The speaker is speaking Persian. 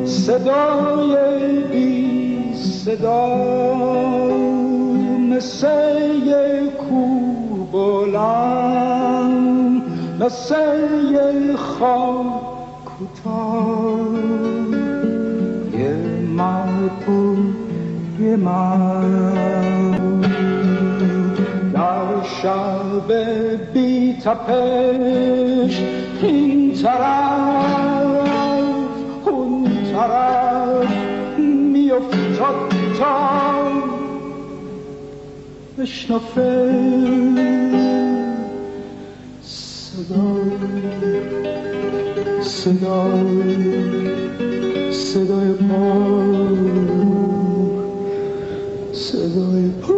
صدای بی صدا مثل یک کوه بلند، مثل یک خاک کوتاه، یه مرد بود یه مرد در شب بی تپش، این طرف اون طرف میافتاد تا بشنفه صدای پا